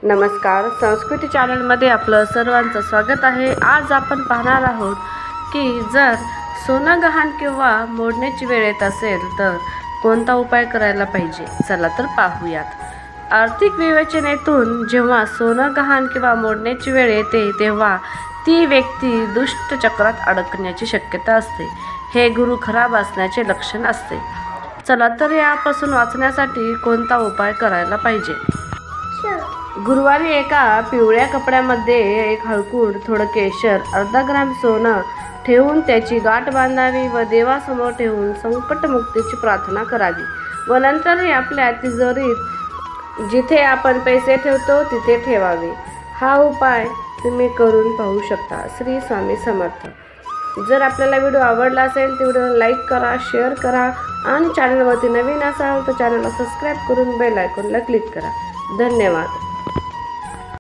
नमस्कार, संस्कृती चॅनलमध्ये आपलं सर्वांचं स्वागत आहे। आज आपण पाहणार आहोत की जर सोनं गहाण किंवा मोडण्याची वेळ येत असेल तर कोणता उपाय करायला पाहिजे। चला तर पाहूयात। आर्थिक विवेचनेतून जेव्हा सोनं गहाण किंवा मोडण्याची वेळ येते तेव्हा ती व्यक्ती दुष्ट चक्रात अडकण्याची शक्यता असते। हे गुरु खराब असण्याचे लक्षण असते। चला तर यापासून वाचण्यासाठी कोणता उपाय करायला पाहिजे। गुरुवारी एका पिवळ्या कपड्यामध्ये एक हळकुंड, थोडं केशर, अर्धा ग्राम सोनं ठेवून त्याची गाठ बांधावी व देवासमोर ठेवून संकटमुक्तीची प्रार्थना करावी व नंतरही आपल्या तिजोरीत जिथे आपण पैसे ठेवतो तिथे ठेवावे। हा उपाय तुम्ही करून पाहू शकता। श्री स्वामी समर्थ। जर आपल्याला व्हिडिओ आवडला असेल तर व्हिडिओला लाईक करा, शेअर करा आणि चॅनलवरती नवीन असाल तर चॅनलला सबस्क्राईब करून बेल आयकॉनला क्लिक करा। धन्यवाद।